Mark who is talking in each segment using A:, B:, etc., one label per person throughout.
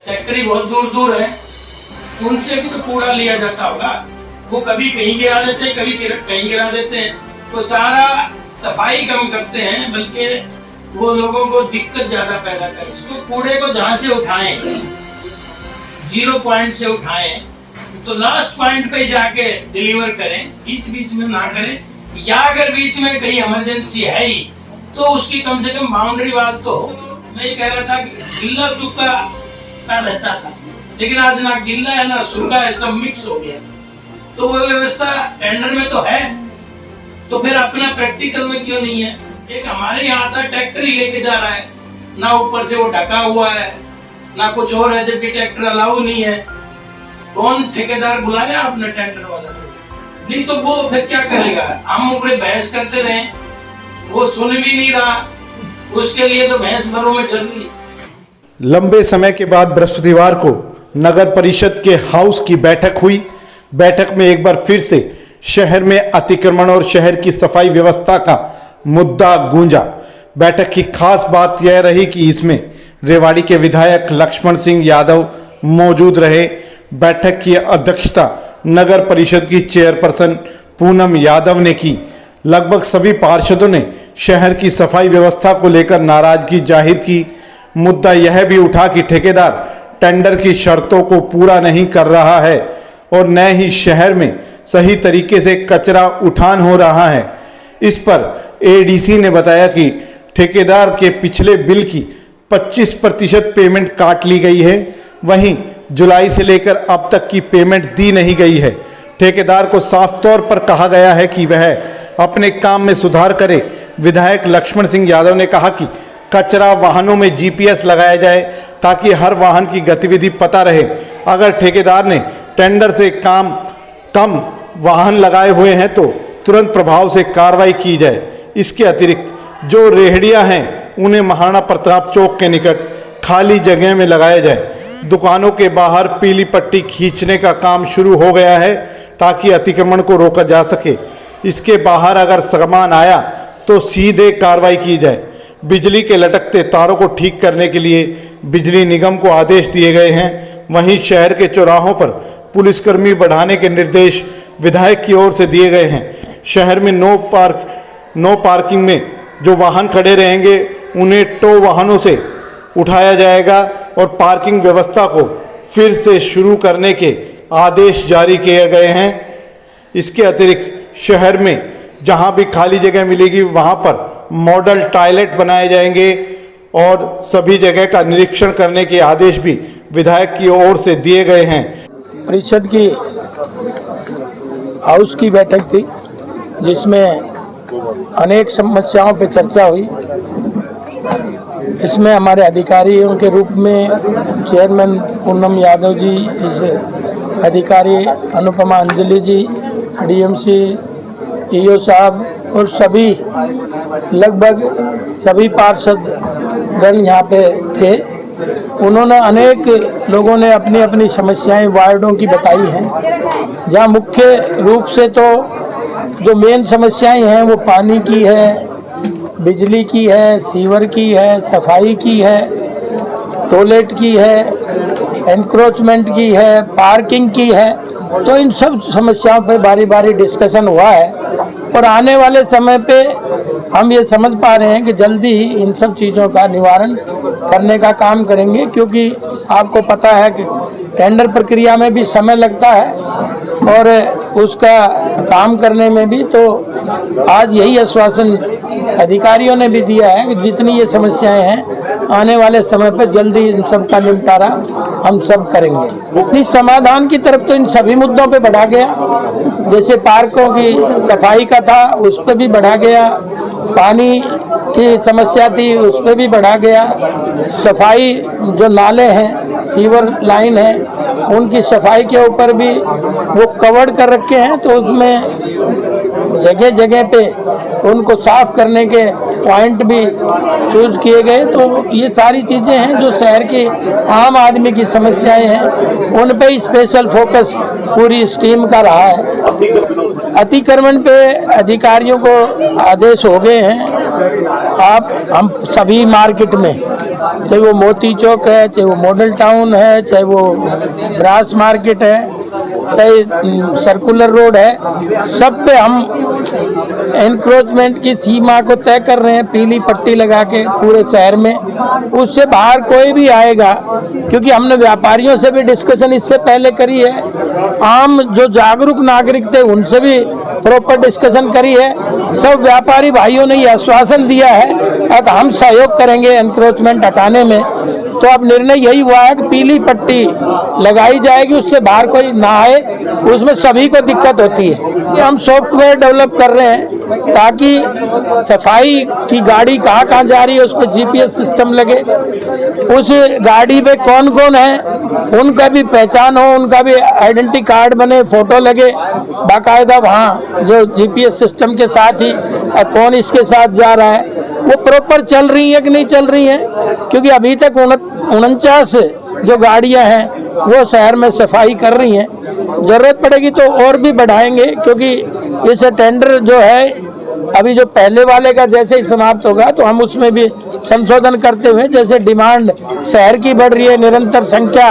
A: Factory बहुत दूर दूर है, उनसे भी तो कूड़ा लिया जाता होगा। वो कभी कहीं गिरा देते हैं, कभी कहीं गिरा देते हैं, तो सारा सफाई कम करते हैं, बल्कि वो लोगों को दिक्कत ज्यादा पैदा कर। इसको कूड़े को जहाँ से उठाएं, 0 पॉइंट से उठाएं, तो लास्ट पॉइंट पे जाके डिलीवर करें, बीच बीच में ना करें। या अगर बीच में कहीं इमरजेंसी है ही तो उसकी कम से कम बाउंड्री वाल तो हो। मैं ये कह रहा था कि गिल्ला सूखा का रहता था, लेकिन आज ना गिल्ला है ना सूखा है, सब मिक्स हो गया। तो वो व्यवस्था टेंडर में तो है, तो फिर अपना प्रैक्टिकल में क्यों नहीं है? एक हमारे यहाँ था ट्रैक्टर ही लेके जा रहा है, ना ऊपर से वो ढका हुआ है ना कुछ और है, जबकि ट्रैक्टर अलाउ नहीं है। कौन ठेकेदार बुलाया आपने टेंडर वाला? नहीं तो वो फिर क्या करेगा? हम ऊपर बहस करते रहे, वो सुन भी नहीं रहा, उसके लिए तो बहस भरों में चल रही।
B: लंबे समय के बाद बृहस्पतिवार को नगर परिषद के हाउस की बैठक हुई। बैठक में एक बार फिर से शहर में अतिक्रमण और शहर की सफाई व्यवस्था का मुद्दा गूंजा। बैठक की खास बात यह रही कि इसमें रेवाड़ी के विधायक लक्ष्मण सिंह यादव मौजूद रहे। बैठक की अध्यक्षता नगर परिषद की चेयरपर्सन पूनम यादव ने की। लगभग सभी पार्षदों ने शहर की सफाई व्यवस्था को लेकर नाराजगी जाहिर की। मुद्दा यह भी उठा कि ठेकेदार टेंडर की शर्तों को पूरा नहीं कर रहा है और न ही शहर में सही तरीके से कचरा उठान हो रहा है। इस पर एडीसी ने बताया कि ठेकेदार के पिछले बिल की 25% पेमेंट काट ली गई है, वहीं जुलाई से लेकर अब तक की पेमेंट दी नहीं गई है। ठेकेदार को साफ तौर पर कहा गया है कि वह अपने काम में सुधार करे। विधायक लक्ष्मण सिंह यादव ने कहा कि कचरा वाहनों में जीपीएस लगाया जाए ताकि हर वाहन की गतिविधि पता रहे। अगर ठेकेदार ने टेंडर से कम वाहन लगाए हुए हैं तो तुरंत प्रभाव से कार्रवाई की जाए। इसके अतिरिक्त जो रेहड़ियां हैं उन्हें महाराणा प्रताप चौक के निकट खाली जगह में लगाया जाए। दुकानों के बाहर पीली पट्टी खींचने का काम शुरू हो गया है ताकि अतिक्रमण को रोका जा सके। इसके बाहर अगर सामान आया तो सीधे कार्रवाई की जाए। बिजली के लटकते तारों को ठीक करने के लिए बिजली निगम को आदेश दिए गए हैं। वहीं शहर के चौराहों पर पुलिसकर्मी बढ़ाने के निर्देश विधायक की ओर से दिए गए हैं। शहर में नो पार्किंग में जो वाहन खड़े रहेंगे उन्हें टो वाहनों से उठाया जाएगा और पार्किंग व्यवस्था को फिर से शुरू करने के आदेश जारी किए गए हैं। इसके अतिरिक्त शहर में जहां भी खाली जगह मिलेगी वहां पर मॉडल टॉयलेट बनाए जाएंगे और सभी जगह का निरीक्षण करने के आदेश भी विधायक की ओर से दिए गए हैं।
C: परिषद की हाउस की बैठक थी जिसमें अनेक समस्याओं पर चर्चा हुई। इसमें हमारे अधिकारियों के रूप में चेयरमैन पूनम यादव जी, इस अधिकारी अनुपमा अंजलि जी, डीएमसी ईओ साहब और सभी लगभग सभी पार्षद गण यहाँ पे थे। उन्होंने अनेक लोगों ने अपनी अपनी समस्याएं वार्डों की बताई हैं, जहाँ मुख्य रूप से तो जो मेन समस्याएं हैं वो पानी की है, बिजली की है, सीवर की है, सफाई की है, टॉयलेट की है, एनक्रोचमेंट की है, पार्किंग की है। तो इन सब समस्याओं पे बारी बारी डिस्कशन हुआ है और आने वाले समय पे हम ये समझ पा रहे हैं कि जल्दी ही इन सब चीज़ों का निवारण करने का काम करेंगे, क्योंकि आपको पता है कि टेंडर प्रक्रिया में भी समय लगता है और उसका काम करने में भी। तो आज यही आश्वासन अधिकारियों ने भी दिया है कि जितनी ये समस्याएं हैं आने वाले समय पर जल्दी इन सब का निपटारा हम सब करेंगे। इस समाधान की तरफ तो इन सभी मुद्दों पे बढ़ा गया, जैसे पार्कों की सफाई का था उस पर भी बढ़ा गया, पानी की समस्या थी उस पर भी बढ़ा गया, सफाई जो नाले हैं, सीवर लाइन है, उनकी सफाई के ऊपर भी वो कवर कर रखे हैं, तो उसमें जगह जगह पे उनको साफ करने के पॉइंट भी चूज किए गए। तो ये सारी चीज़ें हैं जो शहर के आम आदमी की समस्याएं हैं, उन पे ही स्पेशल फोकस पूरी टीम का रहा है। अतिक्रमण पे अधिकारियों को आदेश हो गए हैं आप हम सभी मार्केट में, चाहे वो मोती चौक है, चाहे वो मॉडल टाउन है, चाहे वो ब्रास मार्केट है, चाहे सर्कुलर रोड है, सब पे हम एनक्रोचमेंट की सीमा को तय कर रहे हैं पीली पट्टी लगा के पूरे शहर में। उससे बाहर कोई भी आएगा, क्योंकि हमने व्यापारियों से भी डिस्कशन इससे पहले करी है, आम जो जागरूक नागरिक थे उनसे भी प्रॉपर डिस्कशन करी है। सब व्यापारी भाइयों ने ये आश्वासन दिया है कि हम सहयोग करेंगे एनक्रोचमेंट हटाने में। तो अब निर्णय यही हुआ है कि पीली पट्टी लगाई जाएगी, उससे बाहर कोई ना आए, उसमें सभी को दिक्कत होती है। ये हम सॉफ्टवेयर डेवलप कर रहे हैं ताकि सफाई की गाड़ी कहाँ कहाँ जा रही है उस पर जीपीएस सिस्टम लगे, उस गाड़ी में कौन कौन है उनका भी पहचान हो, उनका भी आइडेंटिटी कार्ड बने, फोटो लगे बाकायदा वहाँ जो जीपीएस सिस्टम के साथ ही कौन इसके साथ जा रहा है, वो प्रॉपर चल रही है कि नहीं चल रही है। क्योंकि अभी तक 49 जो गाड़ियां हैं वो शहर में सफाई कर रही हैं, ज़रूरत पड़ेगी तो और भी बढ़ाएंगे, क्योंकि इस टेंडर जो है अभी जो पहले वाले का जैसे ही समाप्त होगा तो हम उसमें भी संशोधन करते हुए, जैसे डिमांड शहर की बढ़ रही है, निरंतर संख्या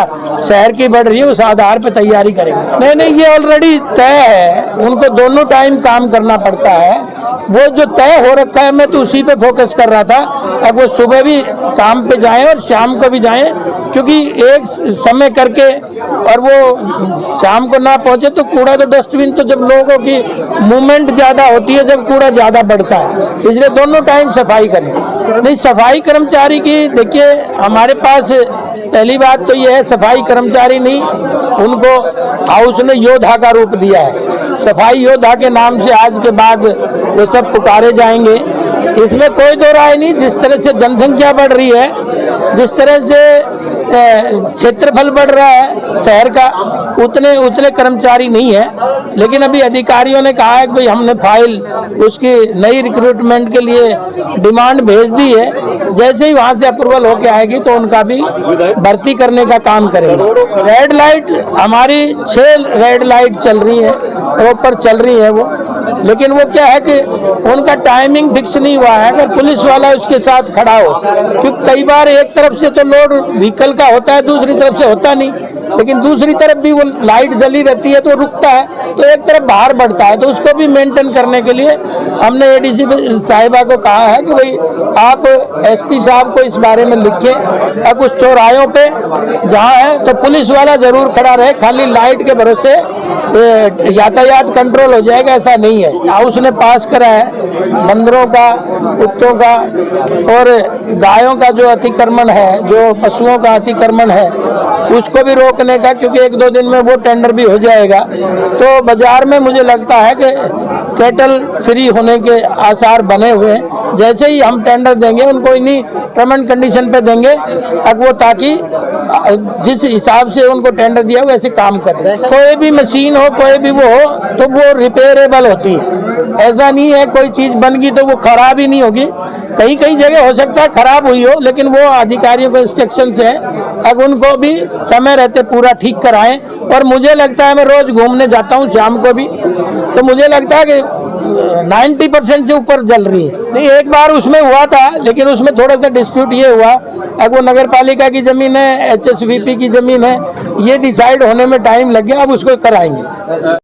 C: शहर की बढ़ रही है, उस आधार पर तैयारी करेंगे। नहीं, ये ऑलरेडी तय है, उनको दोनों टाइम काम करना पड़ता है। वो जो तय हो रखा है मैं तो उसी पे फोकस कर रहा था। अब वो सुबह भी काम पे जाएं और शाम को भी जाएं, क्योंकि एक समय करके और वो शाम को ना पहुंचे तो कूड़ा तो डस्टबिन तो जब लोगों की मूवमेंट ज़्यादा होती है, जब कूड़ा ज़्यादा बढ़ता है, इसलिए दोनों टाइम सफाई करें। नहीं, सफाई कर्मचारी की देखिए हमारे पास पहली बात तो ये है, सफाई कर्मचारी नहीं, उनको हाउस ने योद्धा का रूप दिया है। सफाई योद्धा के नाम से आज के बाद वो सब पुकारे जाएंगे, इसमें कोई दो राय नहीं। जिस तरह से जनसंख्या बढ़ रही है, जिस तरह से क्षेत्रफल बढ़ रहा है शहर का, उतने कर्मचारी नहीं है। लेकिन अभी अधिकारियों ने कहा है कि भाई हमने फाइल उसकी नई रिक्रूटमेंट के लिए डिमांड भेज दी है, जैसे ही वहाँ से अप्रूवल होके आएगी तो उनका भी भर्ती करने का काम करेंगे। रेड लाइट हमारी 6 रेड लाइट चल रही है, प्रॉपर चल रही है वो, लेकिन वो क्या है कि उनका टाइमिंग फिक्स नहीं हुआ है। अगर पुलिस वाला उसके साथ खड़ा हो, क्योंकि कई बार एक तरफ से तो लोड व्हीकल का होता है, दूसरी तरफ से होता नहीं, लेकिन दूसरी तरफ भी वो लाइट जली रहती है तो रुकता है, तो एक तरफ बाहर बढ़ता है। तो उसको भी मेंटेन करने के लिए हमने एडीसी साहिबा को कहा है कि भाई आप एसपी साहब को इस बारे में लिखें, अब कुछ चौराहों पे जहाँ है तो पुलिस वाला जरूर खड़ा रहे, खाली लाइट के भरोसे यातायात कंट्रोल हो जाएगा ऐसा नहीं है। हाउस ने पास करा है बंदरों का, कुत्तों का और गायों का जो अतिक्रमण है, जो पशुओं का अतिक्रमण है, उसको भी रोकने का, क्योंकि 1-2 दिन में वो टेंडर भी हो जाएगा। तो बाजार में मुझे लगता है कि कैटल फ्री होने के आसार बने हुए हैं। जैसे ही हम टेंडर देंगे उनको इन्हीं टर्म एंड कंडीशन पे देंगे, अब वो ताकि जिस हिसाब से उनको टेंडर दिया वैसे काम करें। कोई भी मशीन हो, कोई भी वो हो, तो वो रिपेयरेबल होती है। ऐसा नहीं है कोई चीज़ बन गई तो वो खराब ही नहीं होगी। कहीं कहीं जगह हो सकता है खराब हुई हो, लेकिन वो अधिकारियों को इंस्ट्रक्शन है, अब उनको भी समय रहते पूरा ठीक कराएं। और मुझे लगता है, मैं रोज घूमने जाता हूँ शाम को भी, तो मुझे लगता है कि 90% से ऊपर जल रही है। नहीं, एक बार उसमें हुआ था, लेकिन उसमें थोड़ा सा डिस्प्यूट ये हुआ, अब वो नगर पालिका की जमीन है, HSVP की जमीन है, ये डिसाइड होने में टाइम लग गया, अब उसको कराएंगे।